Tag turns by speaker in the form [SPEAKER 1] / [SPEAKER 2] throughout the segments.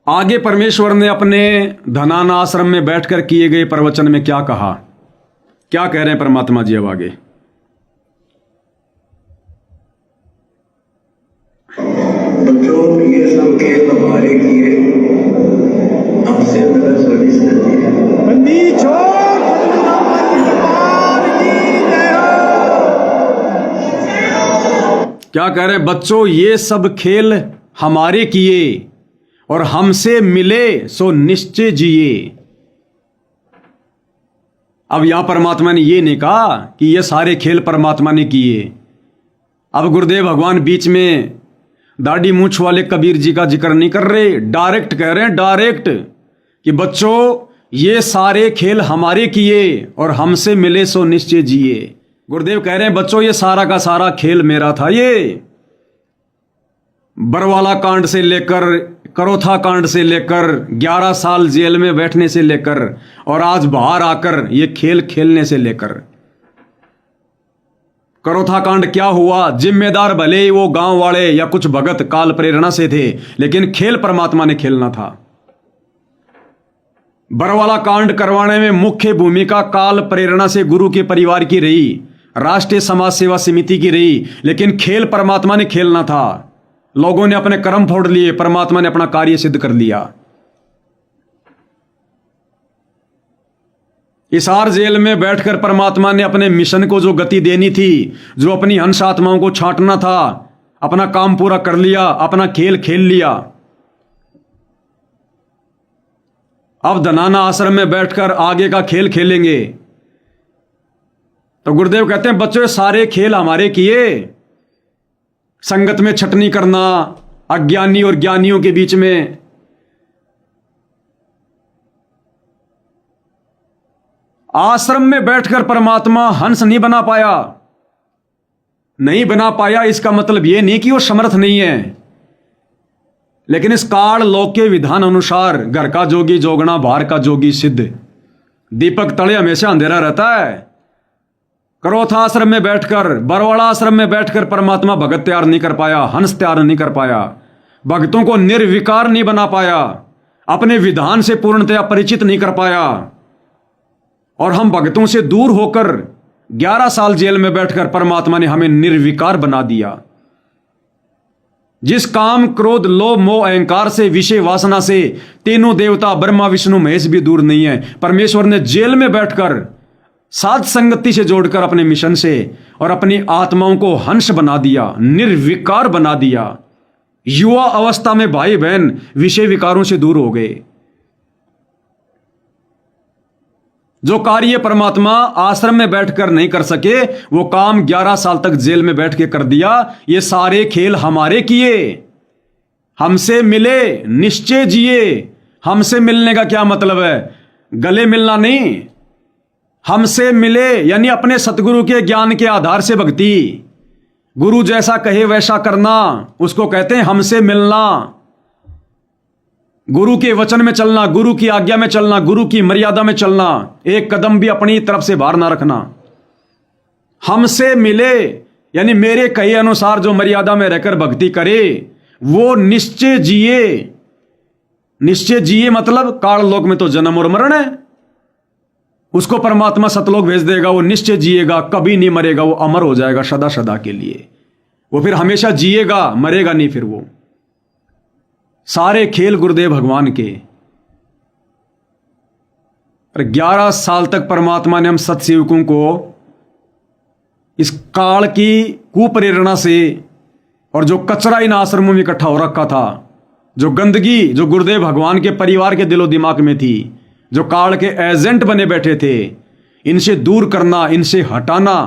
[SPEAKER 1] आगे परमेश्वर ने अपने धनाना आश्रम में बैठकर किए गए प्रवचन में क्या कहा, क्या कह रहे हैं परमात्मा जी अब आगे।
[SPEAKER 2] बच्चों, ये सब खेल हमारे किए, हमसे मिले सो निश्चय
[SPEAKER 1] क्या कह रहे हैं, बच्चों ये सब खेल हमारे किए और हमसे मिले सो निश्चय जिए। अब यहां परमात्मा ने ये नहीं कहा कि ये सारे खेल परमात्मा ने किए। अब गुरुदेव भगवान बीच में दाढ़ी मूछ वाले कबीर जी का जिक्र नहीं कर रहे, डायरेक्ट कह रहे हैं, डायरेक्ट कि बच्चों ये सारे खेल हमारे किए और हमसे मिले सो निश्चय जिए। गुरुदेव कह रहे हैं बच्चों ये सारा का सारा खेल मेरा था। ये बरवाला कांड से लेकर करोथा कांड से लेकर 11 साल जेल में बैठने से लेकर और आज बाहर आकर ये खेल खेलने से लेकर। करोथा कांड क्या हुआ, जिम्मेदार भले ही वो गांव वाले या कुछ भगत काल प्रेरणा से थे, लेकिन खेल परमात्मा ने खेलना था। बरवाला कांड करवाने में मुख्य भूमिका काल प्रेरणा से गुरु के परिवार की रही, राष्ट्रीय समाज सेवा समिति की रही, लेकिन खेल परमात्मा ने खेलना था। लोगों ने अपने कर्म फोड़ लिए, परमात्मा ने अपना कार्य सिद्ध कर लिया। हिसार जेल में बैठकर परमात्मा ने अपने मिशन को जो गति देनी थी, जो अपनी हंस आत्माओं को छांटना था, अपना काम पूरा कर लिया, अपना खेल खेल लिया। अब धनाना आश्रम में बैठकर आगे का खेल खेलेंगे। तो गुरुदेव कहते हैं बच्चों सारे खेल हमारे किए। संगत में छटनी करना, अज्ञानी और ज्ञानियों के बीच में, आश्रम में बैठकर परमात्मा हंस नहीं बना पाया। नहीं बना पाया इसका मतलब यह नहीं कि वो समर्थ नहीं है, लेकिन इस काल लोक के विधान अनुसार घर का जोगी जोगना, बाहर का जोगी सिद्ध। दीपक तले हमेशा अंधेरा रहता है। करोथा आश्रम में बैठकर, बरवाड़ा आश्रम में बैठकर परमात्मा भगत तैयार नहीं कर पाया, हंस तैयार नहीं कर पाया, भक्तों को निर्विकार नहीं बना पाया, अपने विधान से पूर्णतया परिचित नहीं कर पाया। और हम भक्तों से दूर होकर 11 साल जेल में बैठकर परमात्मा ने हमें निर्विकार बना दिया। जिस काम, क्रोध, लोभ, मोह, अहंकार से, विषय वासना से तीनों देवता ब्रह्मा विष्णु महेश भी दूर नहीं है, परमेश्वर ने जेल में बैठकर साध संगति से जोड़कर अपने मिशन से और अपनी आत्माओं को हंस बना दिया, निर्विकार बना दिया। युवा अवस्था में भाई बहन विषय विकारों से दूर हो गए। जो कार्य परमात्मा आश्रम में बैठकर नहीं कर सके, वो काम 11 साल तक जेल में बैठ के कर दिया। ये सारे खेल हमारे किए, हमसे मिले, निश्चय जिए। हमसे मिलने का क्या मतलब है? गले मिलना नहीं, हमसे मिले यानी अपने सतगुरु के ज्ञान के आधार से भक्ति। गुरु जैसा कहे वैसा करना, उसको कहते हैं हमसे मिलना। गुरु के वचन में चलना, गुरु की आज्ञा में चलना, गुरु की मर्यादा में चलना, एक कदम भी अपनी तरफ से बाहर ना रखना। हमसे मिले यानी मेरे कहे अनुसार जो मर्यादा में रहकर भक्ति करे, वो निश्चय जिए। निश्चय जिए मतलब काल लोक में तो जन्म और मरण है, उसको परमात्मा सतलोक भेज देगा, वो निश्चय जिएगा, कभी नहीं मरेगा, वो अमर हो जाएगा सदा सदा के लिए। वो फिर हमेशा जिएगा, मरेगा नहीं। फिर वो सारे खेल गुरुदेव भगवान के। 11 साल तक परमात्मा ने हम सत्सेवकों को इस काल की कुप्रेरणा से और जो कचरा इन आश्रमों में इकट्ठा हो रखा था, जो गंदगी जो गुरुदेव भगवान के परिवार के दिलो दिमाग में थी, जो काल के एजेंट बने बैठे थे, इनसे दूर करना, इनसे हटाना,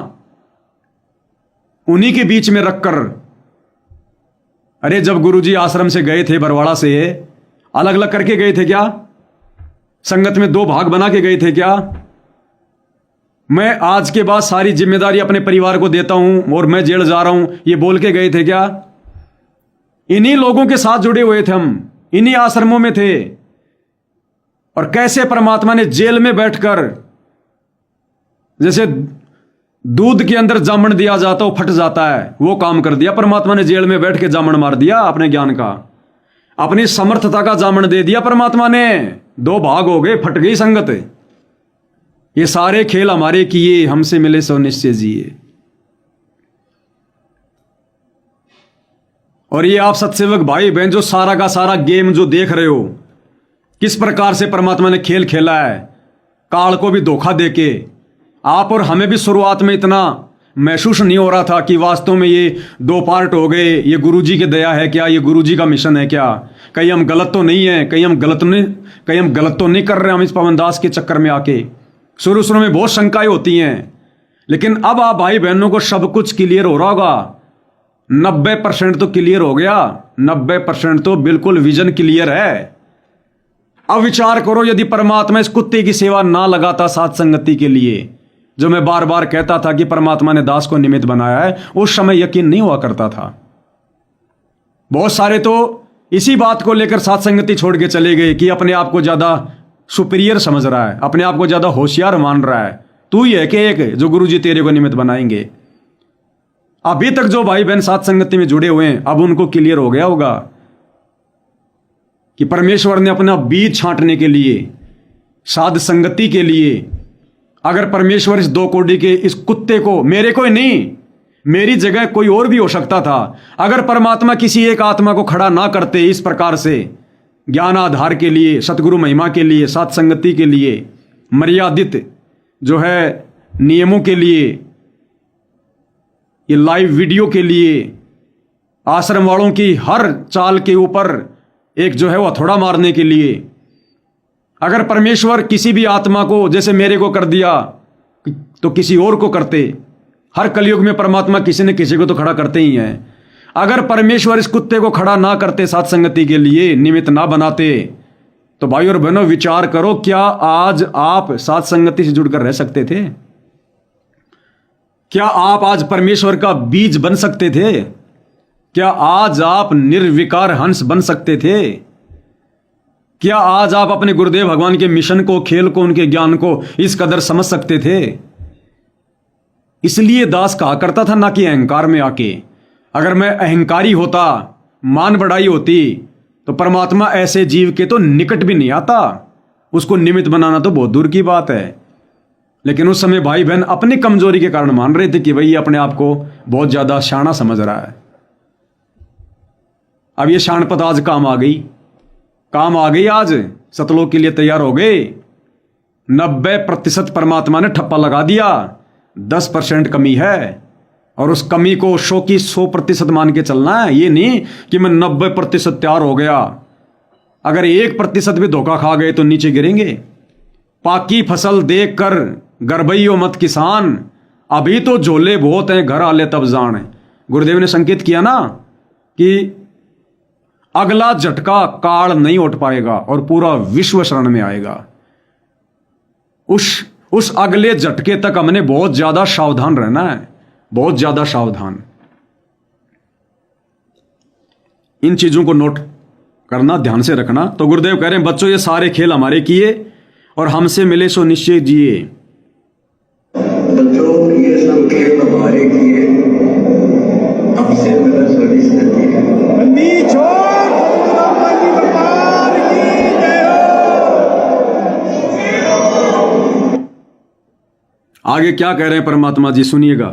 [SPEAKER 1] उन्हीं के बीच में रखकर। अरे जब गुरुजी आश्रम से गए थे, बरवाड़ा से अलग अलग करके गए थे क्या? संगत में 2 भाग बना के गए थे क्या? मैं आज के बाद सारी जिम्मेदारी अपने परिवार को देता हूं और मैं जेल जा रहा हूं, ये बोल के गए थे क्या? इन्हीं लोगों के साथ जुड़े हुए थे हम, इन्हीं आश्रमों में थे। और कैसे परमात्मा ने जेल में बैठकर, जैसे दूध के अंदर जामन दिया जाता वो फट जाता है, वो काम कर दिया परमात्मा ने। जेल में बैठ के जामन मार दिया अपने ज्ञान का। अपनी समर्थता का जामन दे दिया परमात्मा ने। दो भाग हो गए, फट गई संगत। ये सारे खेल हमारे किए, हमसे मिले सो निश्चय जिए। और ये आप सत्सेवक भाई बहन जो सारा का सारा गेम जो देख रहे हो, किस प्रकार से परमात्मा ने खेल खेला है, काल को भी धोखा देके। आप और हमें भी शुरुआत में इतना महसूस नहीं हो रहा था कि वास्तव में ये दो पार्ट हो गए, ये गुरुजी की दया है क्या, ये गुरुजी का मिशन है क्या, कहीं हम गलत तो नहीं है, कहीं हम गलत तो नहीं कर रहे हम इस पवन दास के चक्कर में आके। शुरू शुरू में बहुत शंकाएं होती हैं, लेकिन अब आप भाई बहनों को सब कुछ क्लियर हो रहा होगा। 90% तो क्लियर हो गया, 90% तो बिल्कुल विजन क्लियर है। अब विचार करो, यदि परमात्मा इस कुत्ते की सेवा ना लगाता साथ संगति के लिए, जो मैं बार बार कहता था कि परमात्मा ने दास को निमित्त बनाया है, उस समय यकीन नहीं हुआ करता था। बहुत सारे तो इसी बात को लेकर साथ संगति छोड़ के चले गए कि अपने आप को ज्यादा सुपीरियर समझ रहा है, अपने आप को ज्यादा होशियार मान रहा है, तू ही है कि एक जो गुरुजी तेरे को निमित्त बनाएंगे। अभी तक जो भाई बहन साथ संगति में जुड़े हुए हैं, अब उनको क्लियर हो गया होगा कि परमेश्वर ने अपना बीज छांटने के लिए, साध संगति के लिए, अगर परमेश्वर इस दो कोड़ी के इस कुत्ते को, मेरे को ही नहीं, मेरी जगह कोई और भी हो सकता था, अगर परमात्मा किसी एक आत्मा को खड़ा ना करते इस प्रकार से ज्ञान आधार के लिए, सतगुरु महिमा के लिए, साथ संगति के लिए, मर्यादित जो है नियमों के लिए, ये लाइव वीडियो के लिए, आश्रम वालों की हर चाल के ऊपर एक जो है वो हथौड़ा मारने के लिए, अगर परमेश्वर किसी भी आत्मा को जैसे मेरे को कर दिया तो किसी और को करते। हर कलयुग में परमात्मा किसी न किसी को तो खड़ा करते ही हैं। अगर परमेश्वर इस कुत्ते को खड़ा ना करते, साथ संगति के लिए निमित्त ना बनाते, तो भाई और बहनों विचार करो, क्या आज आप साथ संगति से जुड़कर रह सकते थे? क्या आप आज परमेश्वर का बीज बन सकते थे? क्या आज आप निर्विकार हंस बन सकते थे? क्या आज आप अपने गुरुदेव भगवान के मिशन को, खेल को, उनके ज्ञान को इस कदर समझ सकते थे? इसलिए दास कहा करता था ना कि अहंकार में आके, अगर मैं अहंकारी होता, मान बढ़ाई होती, तो परमात्मा ऐसे जीव के तो निकट भी नहीं आता। उसको निमित्त बनाना तो बहुत दूर की बात है। लेकिन उस समय भाई बहन अपनी कमजोरी के कारण मान रहे थे कि भाई ये अपने आप को बहुत ज्यादा शाना समझ रहा है। अब ये शानपत आज काम आ गई, आज सतलोक के लिए तैयार हो गए। 90% परमात्मा ने ठप्पा लगा दिया, 10% कमी है, और उस कमी को 100 की 100% मान के चलना है। ये नहीं कि मैं 90% तैयार हो गया, अगर 1% भी धोखा खा गए तो नीचे गिरेंगे। पाकी फसल देख कर गरबइयो मत किसान, अभी तो झोले बहुत हैं, घर आले तब जान। गुरुदेव ने संकेत किया ना कि अगला झटका काल नहीं उठ पाएगा और पूरा विश्व शरण में आएगा। उस अगले झटके तक हमने बहुत ज्यादा सावधान रहना है, बहुत ज्यादा सावधान। इन चीजों को नोट करना, ध्यान से रखना। तो गुरुदेव कह रहे हैं, बच्चों ये सारे खेल हमारे किए और हमसे मिले सो निश्चय जिए।
[SPEAKER 2] बच्चों ये सब खेल हमारे किए, हमसे मिले सो निश्चय जिए।
[SPEAKER 1] आगे क्या कह रहे हैं परमात्मा जी, सुनिएगा।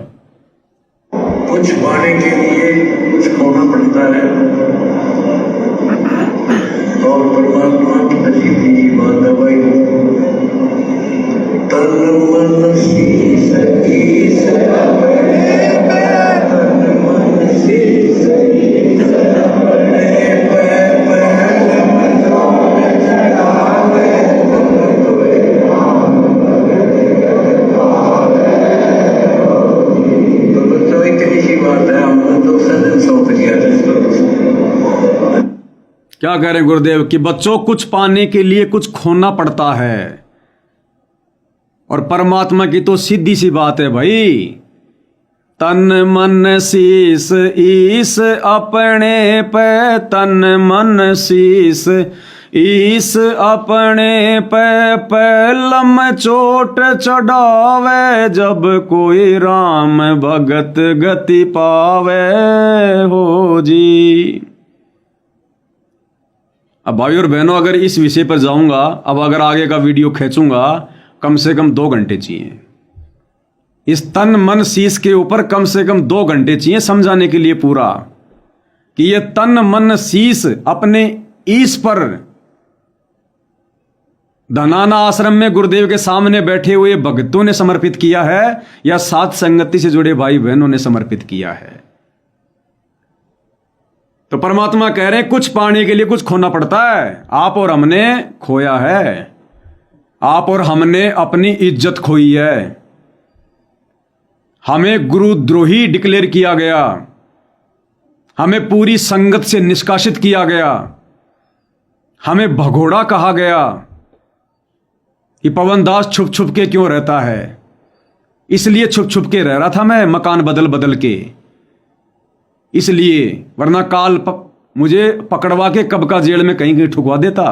[SPEAKER 2] कुछ पाने के लिए कुछ खोना पड़ता है, और परमात्मा की अजीब सी बात है भाई, तन मन शीस ईस अपने पे, तन मन शीस ईस अपने पे, पहल मचोड़ चढ़ावे
[SPEAKER 1] क्या कह रहे हैं गुरुदेव कि बच्चों कुछ पाने के लिए कुछ खोना पड़ता है, और परमात्मा की तो सीधी सी बात है भाई, तन मन शीस ईस अपने पे, तन मन शीस ईस अपने पे, पहलम चोट चढ़ावे, जब कोई राम भगत गति पावे हो जी। अब भाई और बहनों, अगर इस विषय पर जाऊंगा, अब अगर आगे का वीडियो खींचूंगा, कम से कम 2 घंटे चाहिए। इस तन मन शीश के ऊपर कम से कम 2 घंटे चाहिए समझाने के लिए पूरा, कि ये तन मन शीश अपने ईश पर धनाना आश्रम में गुरुदेव के सामने बैठे हुए भक्तों ने समर्पित किया है, या साथ संगति से जुड़े भाई बहनों ने समर्पित किया है। तो परमात्मा कह रहे हैं कुछ पाने के लिए कुछ खोना पड़ता है। आप और हमने खोया है, आप और हमने अपनी इज्जत खोई है। हमें गुरुद्रोही डिक्लेयर किया गया, हमें पूरी संगत से निष्कासित किया गया, हमें भगोड़ा कहा गया कि पवन दास छुप छुप के क्यों रहता है। इसलिए छुप छुप के रह रहा था मैं, मकान बदल बदल के, इसलिए, वरना काल मुझे पकड़वा के कब का जेल में कहीं कहीं ठुकवा देता।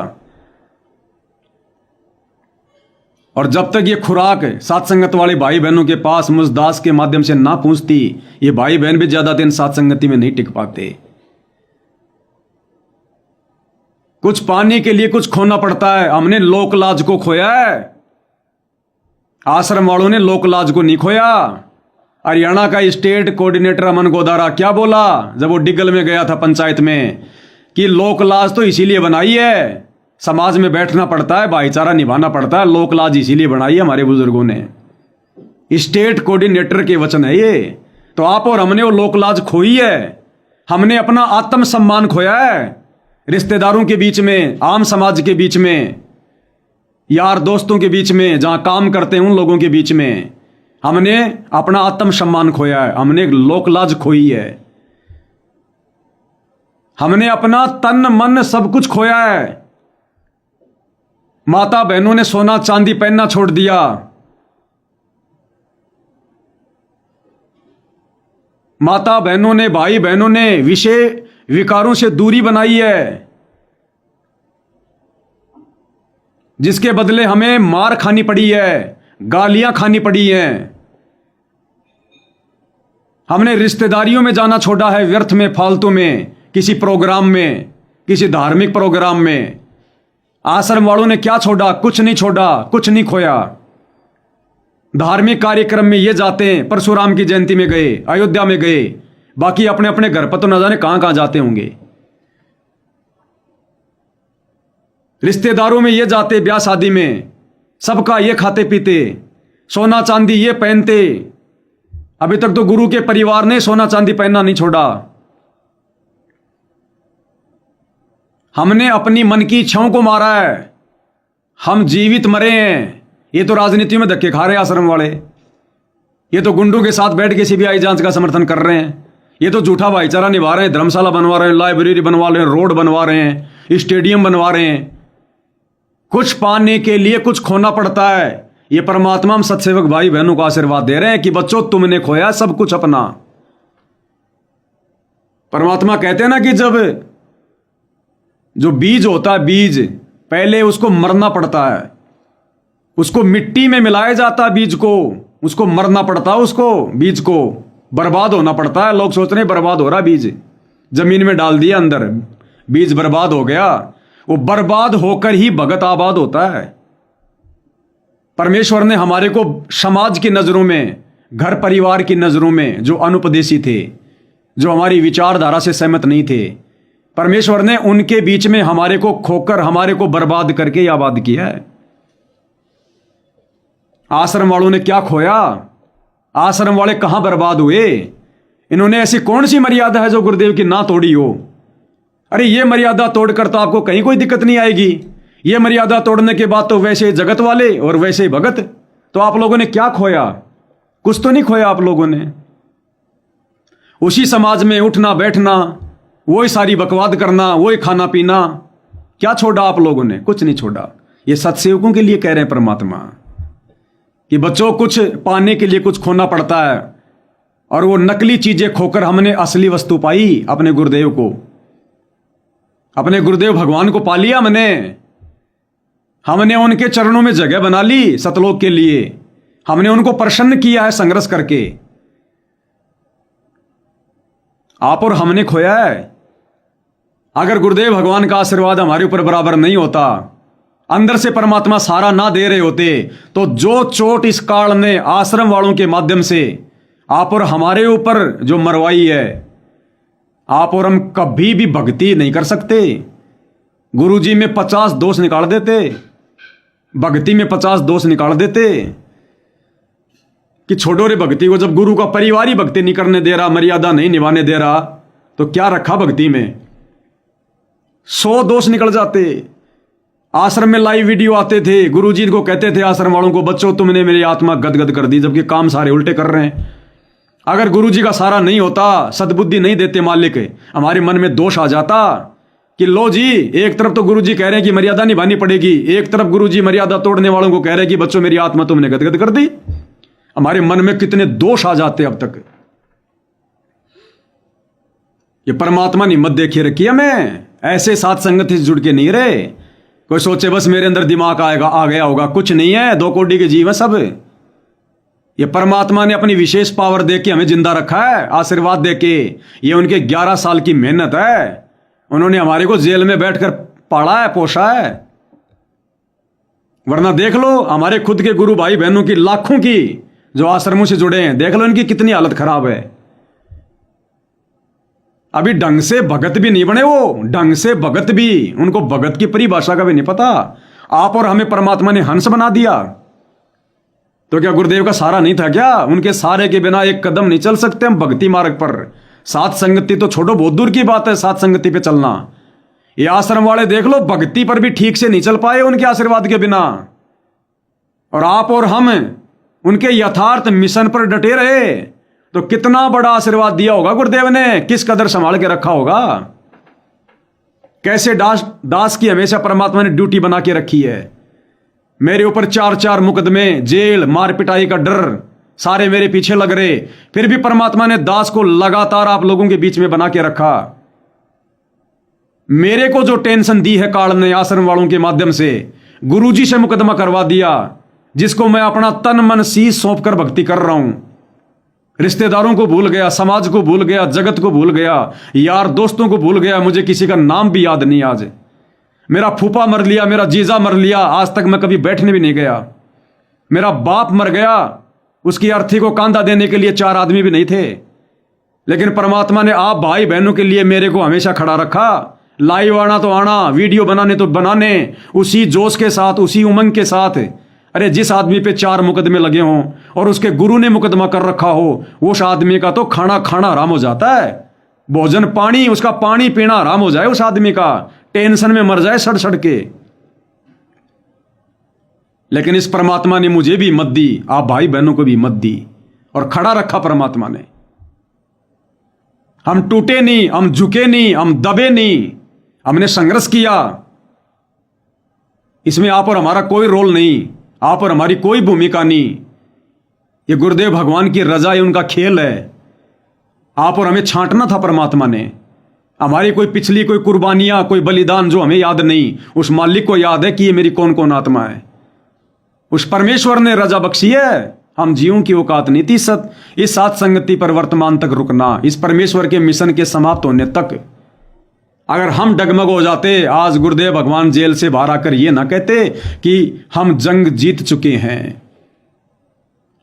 [SPEAKER 1] और जब तक ये खुराक सात संगत वाले भाई बहनों के पास मुझ दास के माध्यम से ना पहुंचती, ये भाई बहन भी ज्यादा दिन सात संगति में नहीं टिक पाते। कुछ पाने के लिए कुछ खोना पड़ता है। हमने लोकलाज को खोया है, आश्रम वालों ने लोकलाज को नहीं खोया। हरियाणा का स्टेट कोऑर्डिनेटर अमन गोदारा क्या बोला जब वो डिग्गल में गया था पंचायत में, कि लोकलाज तो इसीलिए बनाई है, समाज में बैठना पड़ता है, भाईचारा निभाना पड़ता है, लोकलाज इसीलिए बनाई है हमारे बुजुर्गों ने। स्टेट कोऑर्डिनेटर के वचन है ये। तो आप और हमने वो लोकलाज खोई है, हमने अपना आत्म सम्मान खोया है। रिश्तेदारों के बीच में, आम समाज के बीच में, यार दोस्तों के बीच में, जहां काम करते हैं उन लोगों के बीच में हमने अपना आत्म सम्मान खोया है, हमने लोकलाज खोई है, हमने अपना तन मन सब कुछ खोया है। माता बहनों ने सोना चांदी पहनना छोड़ दिया, माता बहनों ने, भाई बहनों ने विषय विकारों से दूरी बनाई है, जिसके बदले हमें मार खानी पड़ी है, गालियां खानी पड़ी हैं। हमने रिश्तेदारियों में जाना छोड़ा है, व्यर्थ में, फालतू में, किसी प्रोग्राम में, किसी धार्मिक प्रोग्राम में। आश्रम वालों ने क्या छोड़ा? कुछ नहीं छोड़ा, कुछ नहीं खोया। धार्मिक कार्यक्रम में ये जाते हैं, परशुराम की जयंती में गए, अयोध्या में गए, बाकी अपने अपने घर पर तो न जाने कहां कहां जाते होंगे। रिश्तेदारों में ये जाते, ब्याह शादी में, सबका ये खाते पीते, सोना चांदी ये पहनते। अभी तक तो गुरु के परिवार ने सोना चांदी पहनना नहीं छोड़ा। हमने अपनी मन की इच्छाओं को मारा है, हम जीवित मरे हैं। ये तो राजनीति में धक्के खा रहे हैं आश्रम वाले, ये तो गुंडों के साथ बैठ के सीबीआई जांच का समर्थन कर रहे हैं, ये तो झूठा भाईचारा निभा रहे हैं, धर्मशाला बनवा रहे हैं, लाइब्रेरी बनवा रहे हैं, रोड बनवा रहे हैं, स्टेडियम बनवा रहे हैं। कुछ पाने के लिए कुछ खोना पड़ता है। ये परमात्मा हम सत्सेवक भाई बहनों को आशीर्वाद दे रहे हैं कि बच्चों तुमने खोया सब कुछ अपना। परमात्मा कहते हैं ना कि जब जो बीज होता है, बीज पहले उसको मरना पड़ता है, उसको मिट्टी में मिलाया जाता है, बीज को, उसको मरना पड़ता है, उसको बीज को बर्बाद होना पड़ता है। लोग सोच रहे हैं बर्बाद हो रहा बीज, जमीन में डाल दिया अंदर, बीज बर्बाद हो गया। वो बर्बाद होकर ही भगत आबाद होता है। परमेश्वर ने हमारे को समाज की नजरों में, घर परिवार की नजरों में जो अनुपदेशी थे, जो हमारी विचारधारा से सहमत नहीं थे, परमेश्वर ने उनके बीच में हमारे को खोकर, हमारे को बर्बाद करके आबाद किया है। आश्रम वालों ने क्या खोया? आश्रम वाले कहां बर्बाद हुए? इन्होंने ऐसी कौन सी मर्यादा है जो गुरुदेव की ना तोड़ी हो? अरे ये मर्यादा तोड़कर तो आपको कहीं कोई दिक्कत नहीं आएगी। ये मर्यादा तोड़ने के बाद तो वैसे जगत वाले और वैसे भगत। तो आप लोगों ने क्या खोया? कुछ तो नहीं खोया आप लोगों ने। उसी समाज में उठना बैठना, वही सारी बकवाद करना, वही खाना पीना, क्या छोड़ा आप लोगों ने? कुछ नहीं छोड़ा। ये सत्सेवकों के लिए कह रहे हैं परमात्मा कि बच्चों कुछ पाने के लिए कुछ खोना पड़ता है, और वो नकली चीजें खोकर हमने असली वस्तु पाई, अपने गुरुदेव को, अपने गुरुदेव भगवान को पा लिया। हमने उनके चरणों में जगह बना ली सतलोक के लिए, हमने उनको प्रसन्न किया है संघर्ष करके। आप और हमने खोया है। अगर गुरुदेव भगवान का आशीर्वाद हमारे ऊपर बराबर नहीं होता, अंदर से परमात्मा सारा ना दे रहे होते, तो जो चोट इस काल ने आश्रम वालों के माध्यम से आप और हमारे ऊपर जो मरवाई है, आप और हम कभी भी भक्ति नहीं कर सकते। गुरुजी में 50 दोष निकाल देते, भक्ति में 50 दोष निकाल देते कि छोड़ो रे भक्ति को। जब गुरु का परिवार ही भक्ति नहीं करने दे रहा, मर्यादा नहीं निभाने दे रहा, तो क्या रखा भक्ति में। 100 दोष निकल जाते। आश्रम में लाइव वीडियो आते थे, गुरुजी को कहते थे आश्रम वालों को, बच्चों तुमने मेरी आत्मा गदगद कर दी, जबकि काम सारे उल्टे कर रहे हैं। अगर गुरुजी का सारा नहीं होता, सद्बुद्धि नहीं देते मालिक, हमारे मन में दोष आ जाता कि लो जी, एक तरफ तो गुरुजी कह रहे हैं कि मर्यादा निभानी पड़ेगी, एक तरफ गुरुजी मर्यादा तोड़ने वालों को कह रहे हैं कि बच्चों मेरी आत्मा तुमने गदगद कर दी। हमारे मन में कितने दोष आ जाते अब तक। ये परमात्मा ने हिम्मत देखी रखी है। मैं ऐसे साथ संगत से जुड़ के नहीं रहे। कोई सोचे बस मेरे अंदर दिमाग आ गया होगा, कुछ नहीं है। 2 कोटि के जीव है सब। ये परमात्मा ने अपनी विशेष पावर दे के हमें जिंदा रखा है, आशीर्वाद दे के। ये उनके 11 साल की मेहनत है। उन्होंने हमारे को जेल में बैठकर पाला है, पोषा है। वरना देख लो हमारे खुद के गुरु भाई बहनों की, लाखों की जो आश्रमों से जुड़े हैं, देख लो इनकी कितनी हालत खराब है। अभी ढंग से भगत भी नहीं बने वो, ढंग से भगत भी, उनको भगत की परिभाषा का भी नहीं पता। आप और हमें परमात्मा ने हंस बना दिया। तो क्या गुरुदेव का सारा नहीं था क्या? उनके सारे के बिना एक कदम नहीं चल सकते हम भक्ति मार्ग पर। साथ संगति तो छोड़ो, बहुत दूर की बात है साथ संगति पे चलना। ये आश्रम वाले देख लो, भक्ति पर भी ठीक से नहीं चल पाए उनके आशीर्वाद के बिना। और आप और हम उनके यथार्थ मिशन पर डटे रहे, तो कितना बड़ा आशीर्वाद दिया होगा गुरुदेव ने, किस कदर संभाल के रखा होगा। कैसे दास की हमेशा परमात्मा ने ड्यूटी बना के रखी है। मेरे ऊपर 4 मुकदमे, जेल, मार पिटाई का डर, सारे मेरे पीछे लग रहे, फिर भी परमात्मा ने दास को लगातार आप लोगों के बीच में बना के रखा। मेरे को जो टेंशन दी है काल ने आश्रम वालों के माध्यम से, गुरुजी से मुकदमा करवा दिया, जिसको मैं अपना तन मन शीश सौंप कर भक्ति कर रहा हूं। रिश्तेदारों को भूल गया, समाज को भूल गया, जगत को भूल गया, यार दोस्तों को भूल गया। मुझे किसी का नाम भी याद नहीं आज। मेरा फूफा मर लिया, मेरा जीजा मर लिया, आज तक मैं कभी बैठने भी नहीं गया। मेरा बाप मर गया, उसकी अर्थी को कांधा देने के लिए 4 आदमी भी नहीं थे। लेकिन परमात्मा ने आप भाई बहनों के लिए मेरे को हमेशा खड़ा रखा। लाइव आना तो आना, वीडियो बनाने तो बनाने, उसी जोश के साथ, उसी उमंग के साथ। अरे जिस आदमी पे 4 मुकदमे लगे हों और उसके गुरु ने मुकदमा कर रखा हो, उस आदमी का तो खाना खाना हराम हो जाता है। भोजन पानी, उसका पानी पीना हराम हो जाए उस आदमी का, टेंशन में मर जाए सड़ सड़ के। लेकिन इस परमात्मा ने मुझे भी हिम्मत दी, आप भाई बहनों को भी हिम्मत दी और खड़ा रखा परमात्मा ने। हम टूटे नहीं, हम झुके नहीं, हम दबे नहीं, हमने संघर्ष किया। इसमें आप और हमारा कोई रोल नहीं, आप और हमारी कोई भूमिका नहीं। ये गुरुदेव भगवान की रजा है, उनका खेल है। आप और हमें छांटना था परमात्मा ने। हमारी कोई पिछली कोई कुर्बानियां, कोई बलिदान जो हमें याद नहीं, उस मालिक को याद है कि ये मेरी कौन कौन आत्मा है। उस परमेश्वर ने रजा बख्शी है। हम जीवों की औकात नहीं थी इस साथ संगति पर वर्तमान तक रुकना, इस परमेश्वर के मिशन के समाप्त होने तक। अगर हम डगमग हो जाते, आज गुरुदेव भगवान जेल से बाहर आकर ये ना कहते कि हम जंग जीत चुके हैं।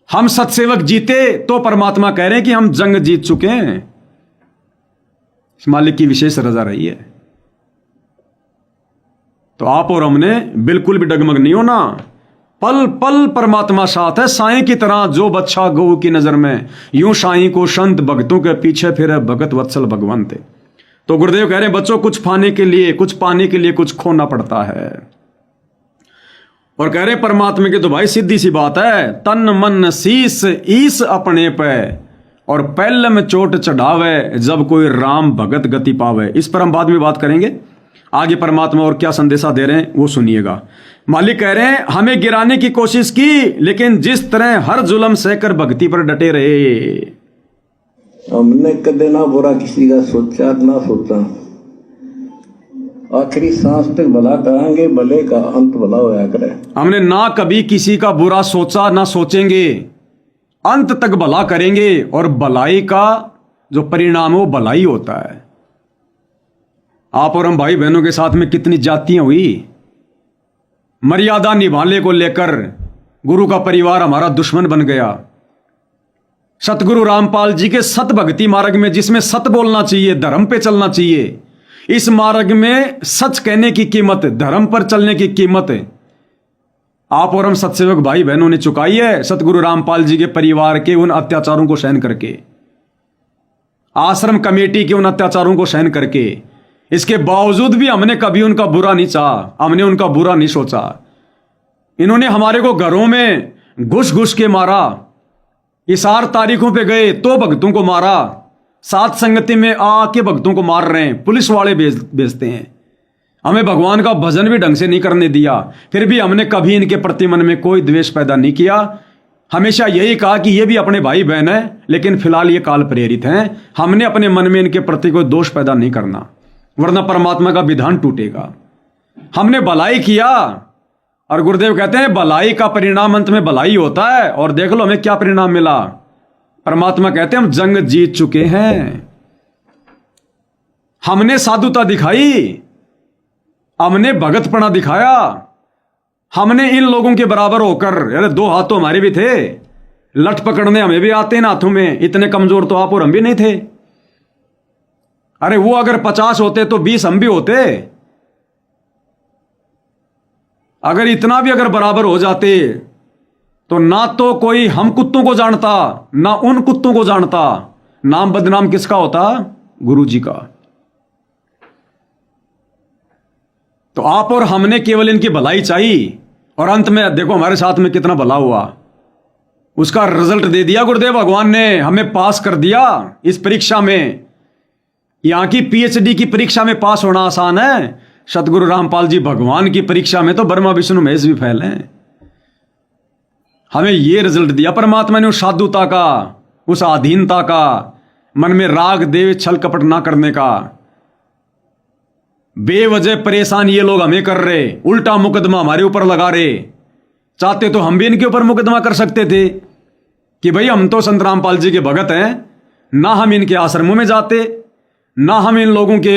[SPEAKER 1] हम सत्सेवक जीते तो परमात्मा कह रहे हैं कि हम जंग जीत चुके हैं। इस मालिक की विशेष रजा रही है। तो आप और हमने बिल्कुल भी डगमग नहीं होना। पल पल परमात्मा साथ है, साईं की तरह जो बच्चा गऊ की नजर में, यूं साईं को संत भक्तों के पीछे फिर भगत वत्सल भगवंत। तो गुरुदेव कह रहे हैं बच्चों, कुछ पाने के लिए, कुछ पाने के लिए कुछ खोना पड़ता है। और कह रहे परमात्मा की तो भाई सीधी सी बात है, तन मन शीस ईस अपने पे और पहले में चोट चढ़ावे, जब कोई राम भगत गति पावे। इस पर हम बाद में बात करेंगे। आगे परमात्मा और क्या संदेशा दे रहे हैं वो सुनिएगा। मालिक कह रहे हैं हमें गिराने की कोशिश की, लेकिन जिस तरह हर जुल्म सहकर भक्ति पर डटे रहे।
[SPEAKER 2] हमने कदे ना बुरा किसी का सोचा ना सोचा, आखिरी सांस तक भला करेंगे, भले का अंत भला होया करे। हमने
[SPEAKER 1] ना कभी किसी का बुरा सोचा ना सोचेंगे, अंत तक भला करेंगे, और भलाई का जो परिणाम हो भलाई होता है। आप और हम भाई बहनों के साथ में कितनी जातियां हुई। मर्यादा निभाने को लेकर गुरु का परिवार हमारा दुश्मन बन गया। सतगुरु रामपाल जी के सत भक्ति मार्ग में, जिसमें सत बोलना चाहिए, धर्म पे चलना चाहिए, इस मार्ग में सच कहने की कीमत, धर्म पर चलने की कीमत आप और हम सत्सेवक भाई बहनों ने चुकाई है। सतगुरु रामपाल जी के परिवार के उन अत्याचारों को सहन करके, आश्रम कमेटी के उन अत्याचारों को सहन करके, इसके बावजूद भी हमने कभी उनका बुरा नहीं चाहा, हमने उनका बुरा नहीं सोचा। इन्होंने हमारे को घरों में घुस घुस के मारा, इशार तारीखों पे गए तो भक्तों को मारा, सात संगति में आके भक्तों को मार रहे हैं, पुलिस वाले भेजते हैं। हमें भगवान का भजन भी ढंग से नहीं करने दिया, फिर भी हमने कभी इनके प्रति मन में कोई द्वेष पैदा नहीं किया। हमेशा यही कहा कि ये भी अपने भाई बहन है, लेकिन फिलहाल ये काल प्रेरित हैं। हमने अपने मन में इनके प्रति कोई दोष पैदा नहीं करना, वरना परमात्मा का विधान टूटेगा। हमने भलाई किया, और गुरुदेव कहते हैं भलाई का परिणाम अंत में भलाई होता है। और देख लो हमें क्या परिणाम मिला। परमात्मा कहते हैं हम जंग जीत चुके हैं। हमने साधुता दिखाई, हमने भगतपना दिखाया, हमने इन लोगों के बराबर होकर, अरे दो हाथ तो हमारे भी थे, लठ पकड़ने हमें भी आते हैं हाथों में, इतने कमजोर तो आप और हम भी नहीं थे। अरे वो अगर 50 होते तो 20 हम भी होते। अगर इतना भी अगर बराबर हो जाते तो ना तो कोई हम कुत्तों को जानता, ना उन कुत्तों को जानता। नाम बदनाम किसका होता? गुरु जी का। तो आप और हमने केवल इनकी भलाई चाहिए, और अंत में देखो हमारे साथ में कितना भला हुआ। उसका रिजल्ट दे दिया गुरुदेव भगवान ने, हमें पास कर दिया इस परीक्षा में। यहां की पीएचडी की परीक्षा में पास होना आसान है, सतगुरु रामपाल जी भगवान की परीक्षा में तो ब्रह्मा विष्णु महेश भी फेल हैं। हमें यह रिजल्ट दिया परमात्मा ने, उस साधुता का, उस अधीनता का, मन में राग देव छल कपट ना करने का। बेवजह परेशान ये लोग हमें कर रहे, उल्टा मुकदमा हमारे ऊपर लगा रहे। चाहते तो हम भी इनके ऊपर मुकदमा कर सकते थे कि भाई हम तो संत रामपाल जी के भगत हैं, ना हम इनके आश्रमों में जाते, ना हम इन लोगों के,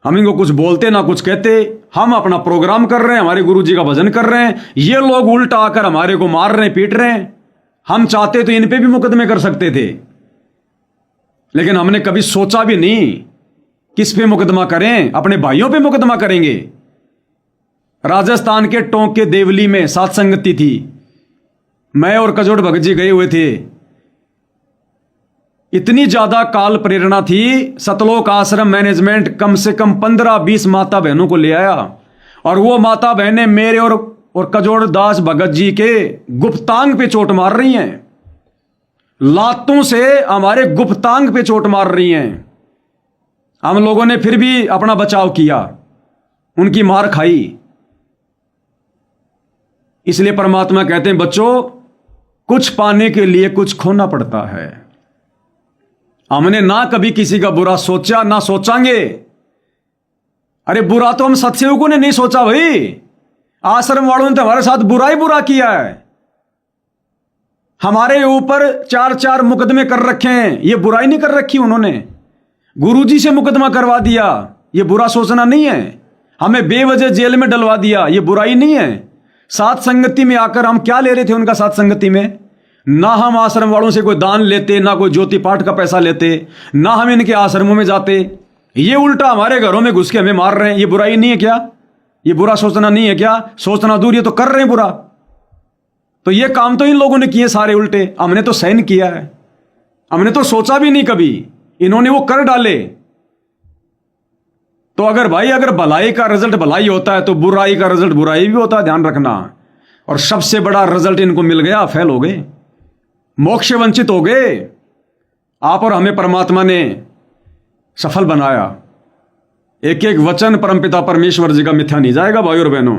[SPEAKER 1] हम इनको कुछ बोलते ना कुछ कहते। हम अपना प्रोग्राम कर रहे हैं, हमारे गुरु जी का भजन कर रहे हैं, ये लोग उल्टा आकर हमारे को मार रहे हैं, पीट रहे हैं। हम चाहते तो इन पे भी मुकदमे कर सकते थे, लेकिन हमने कभी सोचा भी नहीं किस पे मुकदमा करें। अपने भाइयों पे मुकदमा करेंगे। राजस्थान के टोंक के देवली में सत्संगति थी, मैं और कजोड़ भगत जी गए हुए थे। इतनी ज्यादा काल प्रेरणा थी, सतलोक आश्रम मैनेजमेंट कम से कम 15-20 माता बहनों को ले आया, और वो माता बहनें मेरे और कजोड़ दास भगत जी के गुप्तांग पे चोट मार रही हैं। लातों से हमारे गुप्तांग पे चोट मार रही हैं। हम लोगों ने फिर भी अपना बचाव किया, उनकी मार खाई। इसलिए परमात्मा कहते हैं बच्चों, कुछ पाने के लिए कुछ खोना पड़ता है। हमने ना कभी किसी का बुरा सोचा, ना सोचांगे। अरे बुरा तो हम सत्सेवकों ने नहीं सोचा भाई, आश्रम वालों ने तो हमारे साथ बुरा ही बुरा किया है। हमारे ऊपर 4-4 मुकदमे कर रखे हैं, ये बुराई नहीं कर रखी उन्होंने। गुरुजी से मुकदमा करवा दिया, ये बुरा सोचना नहीं है। हमें बेवजह जेल में डलवा दिया, ये बुराई नहीं है। सात संगति में आकर हम क्या ले रहे थे उनका साथ संगति में? ना हम आश्रम वालों से कोई दान लेते, ना कोई ज्योति पाठ का पैसा लेते, ना हम इनके आश्रमों में जाते। ये उल्टा हमारे घरों में घुस के हमें मार रहे हैं। ये बुराई नहीं है क्या? ये बुरा सोचना नहीं है क्या? सोचना दूर, ये तो कर रहे हैं बुरा। तो ये काम तो इन लोगों ने किए सारे उल्टे, हमने तो सहन किया है। हमने तो सोचा भी नहीं कभी, इन्होंने वो कर डाले। तो अगर भाई, अगर भलाई का रिजल्ट भलाई होता है तो बुराई का रिजल्ट बुराई भी होता है, ध्यान रखना। और सबसे बड़ा रिजल्ट इनको मिल गया, फेल हो गए, मोक्ष से वंचित हो गए। आप और हमें परमात्मा ने सफल बनाया। एक एक वचन परमपिता परमेश्वर जी का मिथ्या नहीं जाएगा भाई और बहनों।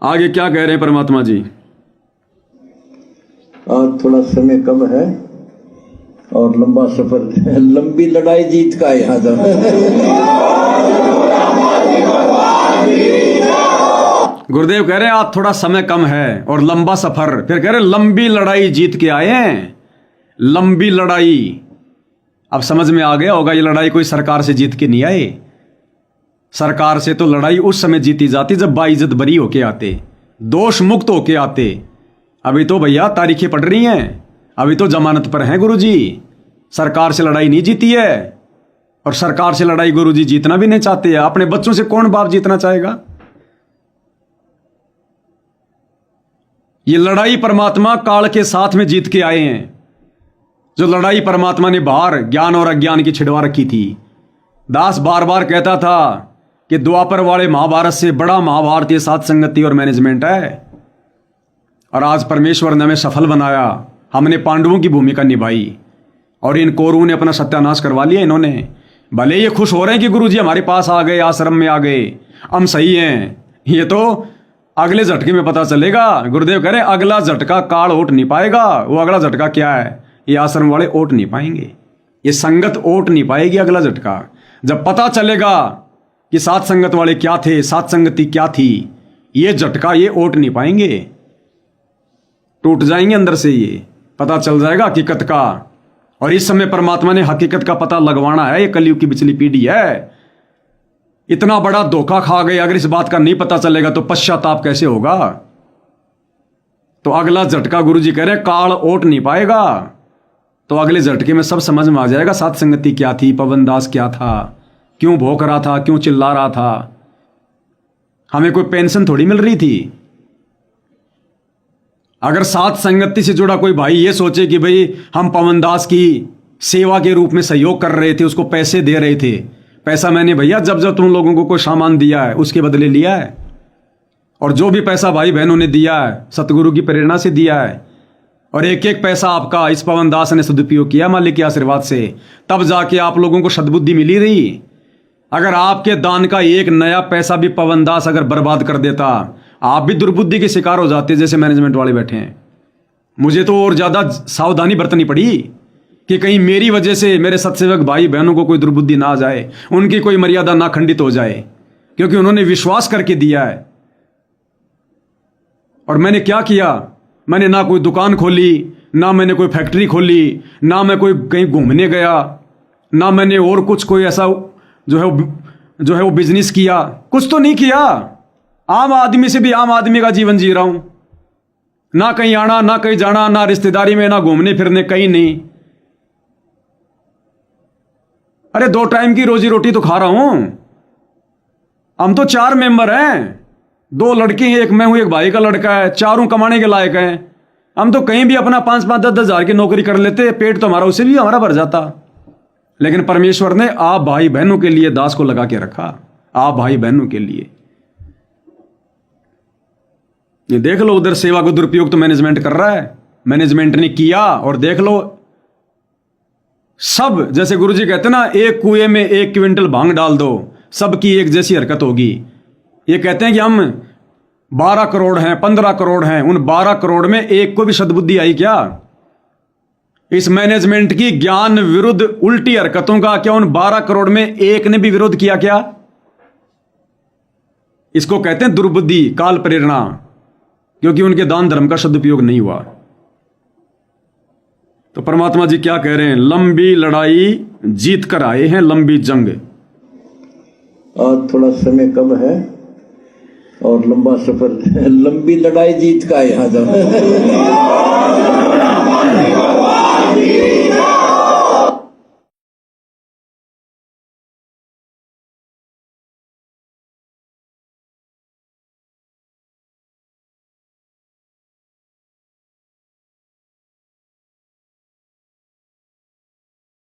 [SPEAKER 1] आगे क्या कह रहे हैं परमात्मा जी?
[SPEAKER 2] आज थोड़ा समय कम है और लंबा सफर, लंबी लड़ाई जीत का यहाँ था।
[SPEAKER 1] गुरुदेव कह रहे हैं आज थोड़ा समय कम है और लंबा सफर, फिर कह रहे लंबी लड़ाई जीत के आए हैं। लंबी लड़ाई, अब समझ में आ गया होगा, ये लड़ाई कोई सरकार से जीत के नहीं आए। सरकार से तो लड़ाई उस समय जीती जाती जब बाइज्जत बरी होके आते, दोष मुक्त होके आते। अभी तो भैया तारीखें पड़ रही हैं, अभी तो जमानत पर हैं गुरुजी। सरकार से लड़ाई नहीं जीती है, और सरकार से लड़ाई गुरुजी जीतना भी नहीं चाहते हैं। अपने बच्चों से कौन बाप जीतना चाहेगा? ये लड़ाई परमात्मा काल के साथ में जीत के आए हैं। जो लड़ाई परमात्मा ने बाहर ज्ञान और अज्ञान की छिड़वा रखी थी। दास बार बार कहता था कि द्वापर वाले महाभारत से बड़ा महाभारत ये सात संगति और मैनेजमेंट है। और आज परमेश्वर ने हमें सफल बनाया। हमने पांडवों की भूमिका निभाई और इन कौरवों ने अपना सत्यानाश करवा लिया। इन्होंने भले ये खुश हो रहे हैं कि गुरुजी हमारे पास आ गए, आश्रम में आ गए, हम सही हैं। ये तो अगले झटके में पता चलेगा। गुरुदेव कह रहे अगला झटका काल ओट नहीं पाएगा। वो अगला झटका क्या है? ये आश्रम वाले ओट नहीं पाएंगे, ये संगत ओट नहीं पाएगी। अगला झटका जब पता चलेगा कि सात संगत वाले क्या थे, सात संगति क्या थी, ये झटका ये ओट नहीं पाएंगे, टूट जाएंगे अंदर से। ये पता चल जाएगा हकीकत का। और इस समय परमात्मा ने हकीकत का पता लगवाना है। ये कलयुग की पिछली पीढ़ी है। इतना बड़ा धोखा खा गए, अगर इस बात का नहीं पता चलेगा तो पश्चाताप कैसे होगा? तो अगला झटका गुरुजी कह रहे काल ओट नहीं पाएगा। तो अगले झटके में सब समझ में आ जाएगा सात संगति क्या थी, पवन दास क्या था, क्यों भौंक रहा था, क्यों चिल्ला रहा था। हमें कोई पेंशन थोड़ी मिल रही थी। अगर सात संगति से जुड़ा कोई भाई ये सोचे कि भाई हम पवन दास की सेवा के रूप में सहयोग कर रहे थे, उसको पैसे दे रहे थे। पैसा मैंने भैया जब जब तुम लोगों को कोई सामान दिया है उसके बदले लिया है। और जो भी पैसा भाई बहनों ने दिया है सतगुरु की प्रेरणा से दिया है। और एक एक पैसा आपका इस पवन दास ने सदुपयोग किया मालिक के आशीर्वाद से, तब जाके आप लोगों को सद्बुद्धि मिली रही। अगर आपके दान का एक नया पैसा भी पवन दास अगर बर्बाद कर देता, आप भी दुर्बुद्धि के शिकार हो जाते जैसे मैनेजमेंट वाले बैठे हैं। मुझे तो और ज्यादा सावधानी बरतनी पड़ी कि कहीं मेरी वजह से मेरे सत्सेवक भाई बहनों को कोई दुर्बुद्धि ना आ जाए, उनकी कोई मर्यादा ना खंडित हो जाए, क्योंकि उन्होंने विश्वास करके दिया है। और मैंने क्या किया? मैंने ना कोई दुकान खोली, ना मैंने कोई फैक्ट्री खोली, ना मैं कोई कहीं घूमने गया, ना मैंने और कुछ कोई ऐसा जो है वो बिजनेस किया। कुछ तो नहीं किया। आम आदमी से भी आम आदमी का जीवन जी रहा हूं। ना कहीं आना, ना कहीं जाना, ना रिश्तेदारी में, ना घूमने फिरने, कहीं नहीं। अरे 2 टाइम की रोजी रोटी तो खा रहा हूं। हम तो 4 मेंबर हैं, 2 लड़के हैं, एक मैं हूं, एक भाई का लड़का है। चारों कमाने के लायक हैं। हम तो कहीं भी अपना 5-5, 10-10 हजार की नौकरी कर लेते, पेट तो हमारा उससे भी हमारा भर जाता। लेकिन परमेश्वर ने आप भाई बहनों के लिए दास को लगा के रखा। आप भाई बहनों के लिए। ये देख लो, उधर सेवा को दुरुपयोग तो मैनेजमेंट कर रहा है, मैनेजमेंट ने किया। और देख लो सब, जैसे गुरुजी कहते ना, एक कुएं में 1 क्विंटल भांग डाल दो, सबकी एक जैसी हरकत होगी। ये कहते हैं कि हम 12 करोड़ हैं, 15 करोड़ हैं, उन 12 करोड़ में एक को भी सद्बुद्धि आई क्या? इस मैनेजमेंट की ज्ञान विरुद्ध उल्टी हरकतों का क्या उन 12 करोड़ में एक ने भी विरोध किया क्या? इसको कहते हैं दुर्बुद्धि, काल प्रेरणा, क्योंकि उनके दान धर्म का सदुपयोग नहीं हुआ। तो परमात्मा जी क्या कह रहे हैं? लंबी लड़ाई जीत कर आए हैं, लंबी जंग।
[SPEAKER 2] और थोड़ा समय कम है और लंबा सफर, लंबी लड़ाई जीत का है यहाँ